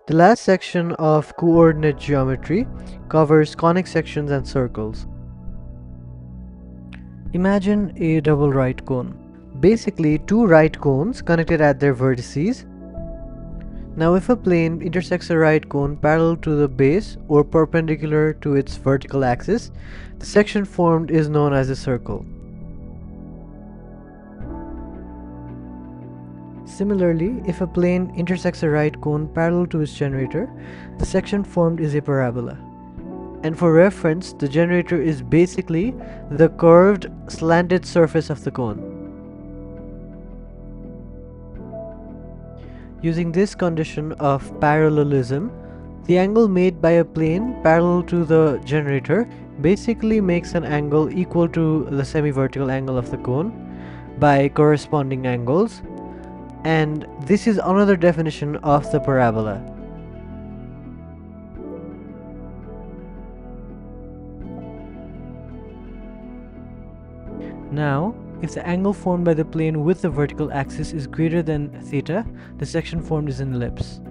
The last section of coordinate geometry covers conic sections and circles. Imagine a double right cone. Basically, two right cones connected at their vertices. Now if a plane intersects a right cone parallel to the base or perpendicular to its vertical axis, the section formed is known as a circle. Similarly, if a plane intersects a right cone parallel to its generator, the section formed is a parabola. And for reference, the generator is basically the curved, slanted surface of the cone. Using this condition of parallelism, the angle made by a plane parallel to the generator basically makes an angle equal to the semi-vertical angle of the cone by corresponding angles, and this is another definition of the parabola. Now, if the angle formed by the plane with the vertical axis is greater than theta, the section formed is an ellipse.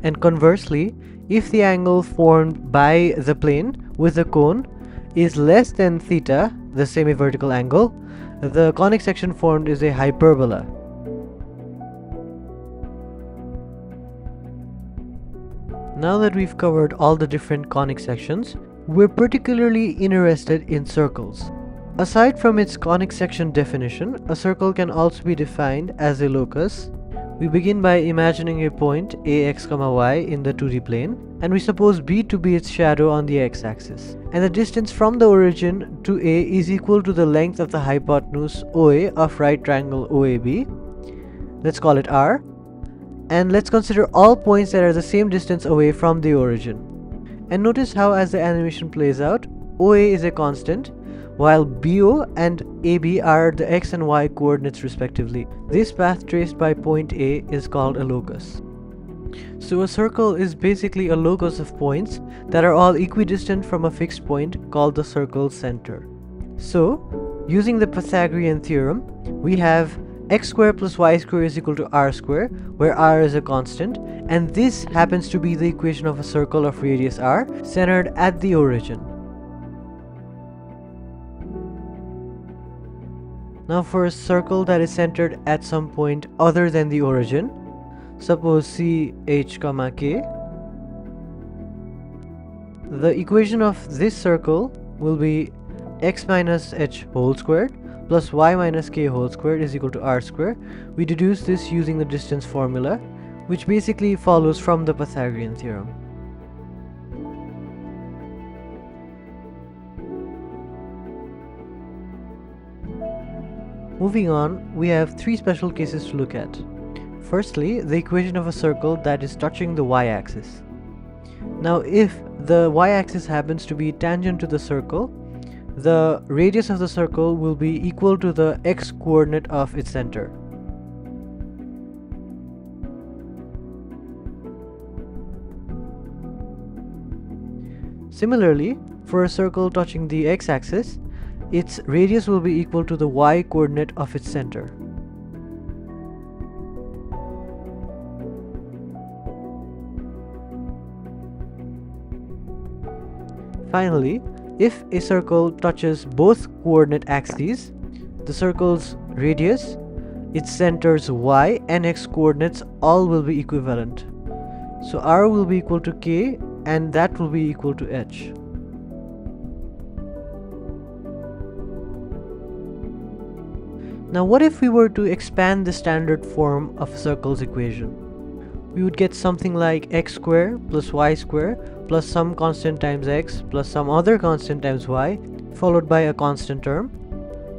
And conversely, if the angle formed by the plane with the cone is less than theta, the semi-vertical angle, the conic section formed is a hyperbola. Now that we've covered all the different conic sections, we're particularly interested in circles. Aside from its conic section definition, a circle can also be defined as a locus. We begin by imagining a point ax, y in the 2D plane, and we suppose b to be its shadow on the x-axis. And the distance from the origin to a is equal to the length of the hypotenuse OA of right triangle OAB. Let's call it r. And let's consider all points that are the same distance away from the origin. And notice how, as the animation plays out, OA is a constant, while BO and AB are the x and y coordinates respectively. This path traced by point A is called a locus. So a circle is basically a locus of points that are all equidistant from a fixed point called the circle's center. So, using the Pythagorean theorem, we have x squared plus y squared is equal to r squared, where r is a constant, and this happens to be the equation of a circle of radius r centered at the origin. Now for a circle that is centered at some point other than the origin, suppose C, H, K, the equation of this circle will be x minus h whole squared plus y minus k whole squared is equal to r squared. We deduce this using the distance formula, which basically follows from the Pythagorean theorem. Moving on, we have three special cases to look at. Firstly, the equation of a circle that is touching the y-axis. Now, if the y-axis happens to be tangent to the circle, the radius of the circle will be equal to the x-coordinate of its center. Similarly, for a circle touching the x-axis, its radius will be equal to the y-coordinate of its center. Finally, if a circle touches both coordinate axes, the circle's radius, its center's y and x coordinates all will be equivalent. So r will be equal to k and that will be equal to h. Now what if we were to expand the standard form of a circle's equation? We would get something like x squared plus y squared plus some constant times x plus some other constant times y followed by a constant term,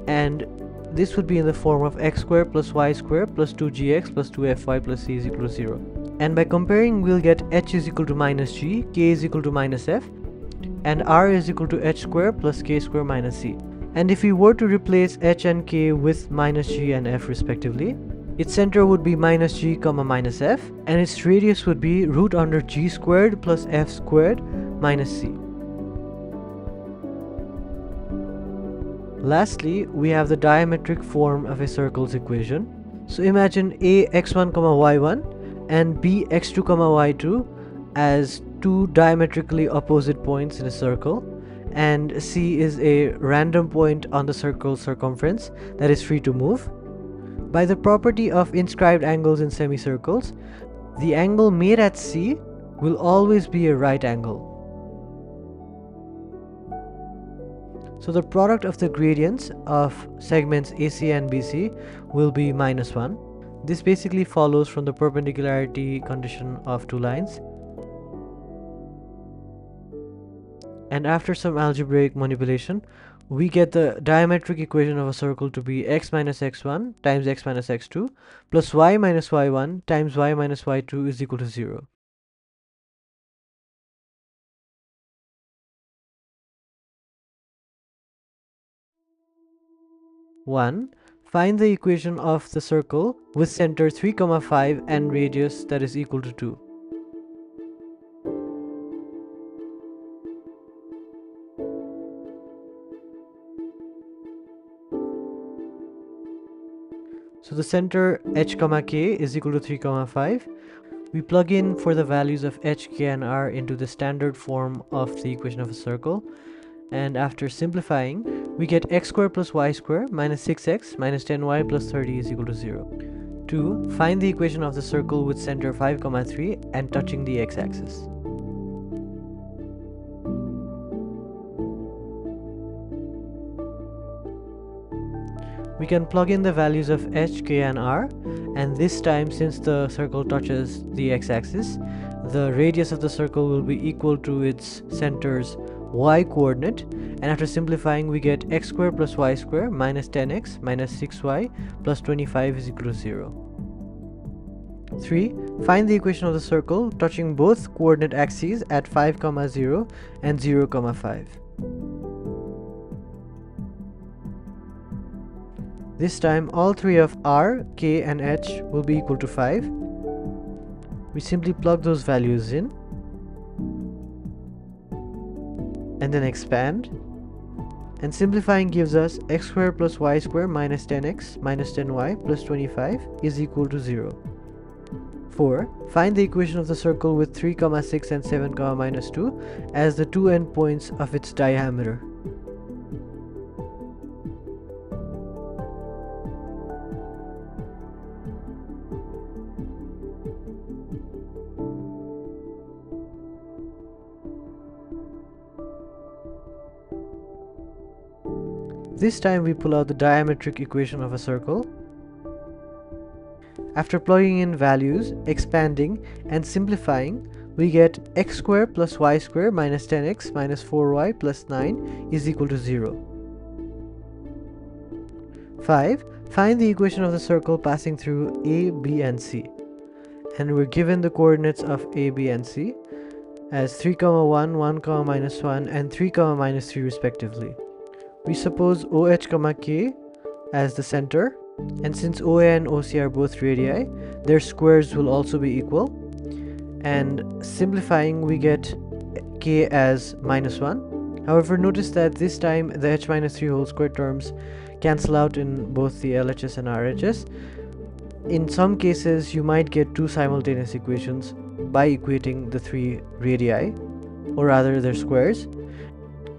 and this would be in the form of x squared plus y squared plus 2gx plus 2fy plus c is equal to 0. And by comparing, we'll get h is equal to minus g, k is equal to minus f, and r is equal to h squared plus k squared minus c. And if we were to replace h and k with minus g and f respectively, its center would be minus g comma minus f, and its radius would be root under g squared plus f squared minus c. Lastly, we have the diametric form of a circle's equation. So imagine a x1, y1 and b x2, y2 as two diametrically opposite points in a circle, and C is a random point on the circle's circumference that is free to move. By the property of inscribed angles in semicircles, the angle made at C will always be a right angle. So the product of the gradients of segments AC and BC will be -1. This basically follows from the perpendicularity condition of two lines. And after some algebraic manipulation, we get the diametric equation of a circle to be x minus x1 times x minus x2 plus y minus y1 times y minus y2 is equal to 0. Find the equation of the circle with center 3, 5 and radius that is equal to 2. So the center h, k is equal to 3, 5. We plug in for the values of h, k and r into the standard form of the equation of a circle, and after simplifying, we get x squared plus y squared minus 6x minus 10y plus 30 is equal to 0. 2. Find the equation of the circle with center 5, 3 and touching the x-axis. We can plug in the values of h, k and r, and this time, since the circle touches the x-axis, the radius of the circle will be equal to its center's y coordinate, and after simplifying we get x squared plus y squared minus 10x minus 6y plus 25 is equal to 0. 3. Find the equation of the circle touching both coordinate axes at 5, 0 and 0, 5. This time all three of r, k and h will be equal to 5. We simply plug those values in and then expand, and simplifying gives us x squared plus y squared minus 10x minus 10y plus 25 is equal to 0. 4. Find the equation of the circle with 3, 6 and 7, minus 2 as the two endpoints of its diameter. This time we pull out the diametric equation of a circle. After plugging in values, expanding and simplifying, we get x squared plus y squared minus 10x minus 4y plus 9 is equal to 0. 5. Find the equation of the circle passing through A, B and C. And we're given the coordinates of A, B and C as 3, 1, 1, minus 1 and 3, minus 3 respectively. We suppose OH, K as the center, and since OA and OC are both radii, their squares will also be equal, and simplifying we get K as -1. However, notice that this time the h minus 3 whole square terms cancel out in both the LHS and RHS. In some cases you might get two simultaneous equations by equating the three radii, or rather their squares,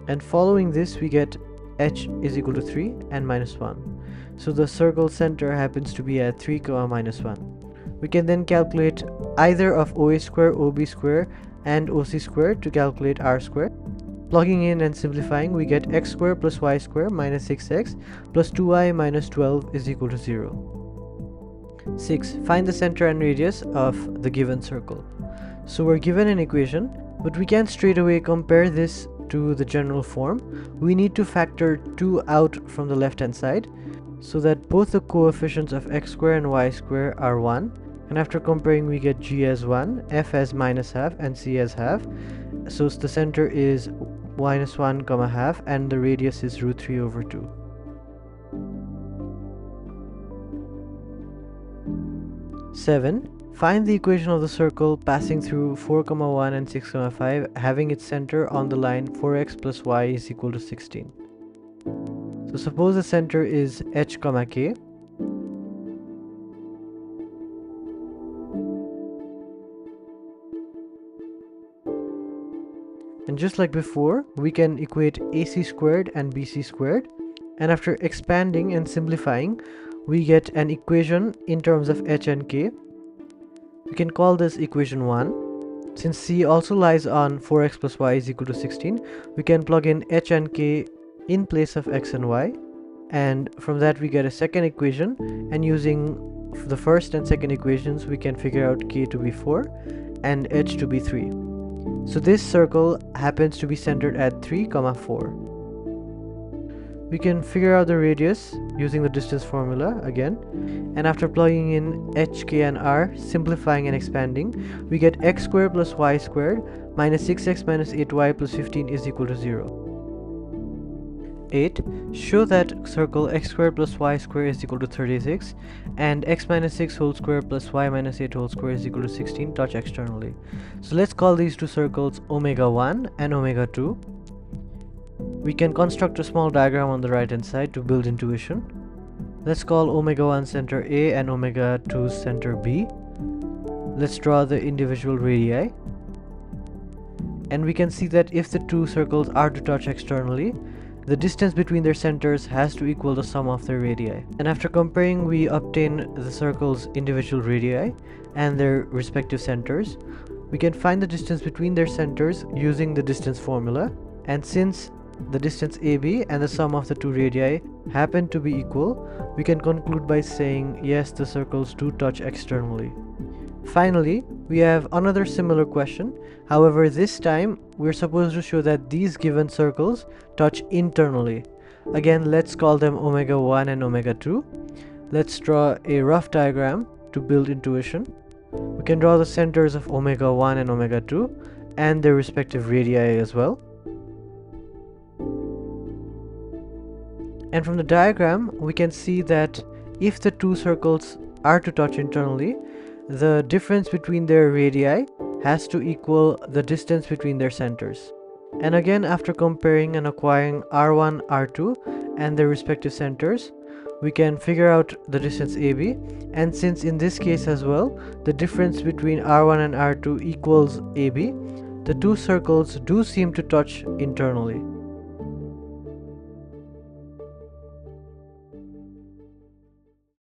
and following this we get h is equal to 3 and -1. So the circle center happens to be at 3, -1. We can then calculate either of OA square, OB square and OC square to calculate R square. Plugging in and simplifying we get x square plus y square minus 6x plus 2y minus 12 is equal to 0. 6. Find the center and radius of the given circle. So we're given an equation, but we can't straight away compare this to the general form. We need to factor 2 out from the left hand side so that both the coefficients of x square and y square are 1, and after comparing we get g as 1, f as -half and c as half. So the center is -1, half and the radius is √3 over 2. 7. Find the equation of the circle passing through 4, 1 and 6, 5 having its center on the line 4x plus y is equal to 16. So suppose the center is h comma k. And just like before, we can equate AC squared and BC squared. And after expanding and simplifying, we get an equation in terms of h and k. We can call this equation 1. Since c also lies on 4x plus y is equal to 16, we can plug in h and k in place of x and y. And from that we get a second equation, and using the first and second equations we can figure out k to be 4 and h to be 3. So this circle happens to be centered at 3, 4. We can figure out the radius using the distance formula again, and after plugging in h, k and r, simplifying and expanding, we get x squared plus y squared minus 6x minus 8y plus 15 is equal to 0. 8. Show that circle x squared plus y squared is equal to 36 and x minus 6 whole square plus y minus 8 whole square is equal to 16 touch externally. So let's call these two circles omega 1 and omega 2. We can construct a small diagram on the right hand side to build intuition. Let's call omega 1 center A and omega 2 center B. Let's draw the individual radii. And we can see that if the two circles are to touch externally, the distance between their centers has to equal the sum of their radii. And after comparing, we obtain the circle's individual radii and their respective centers. We can find the distance between their centers using the distance formula. And since the distance AB and the sum of the two radii happen to be equal, we can conclude by saying yes, the circles do touch externally. Finally, we have another similar question. However, this time we're supposed to show that these given circles touch internally. Again, let's call them omega 1 and omega 2. Let's draw a rough diagram to build intuition. We can draw the centers of omega 1 and omega 2 and their respective radii as well. And from the diagram, we can see that if the two circles are to touch internally, the difference between their radii has to equal the distance between their centers. And again, after comparing and acquiring R1, R2 and their respective centers, we can figure out the distance AB. And since in this case as well, the difference between R1 and R2 equals AB, the two circles do seem to touch internally.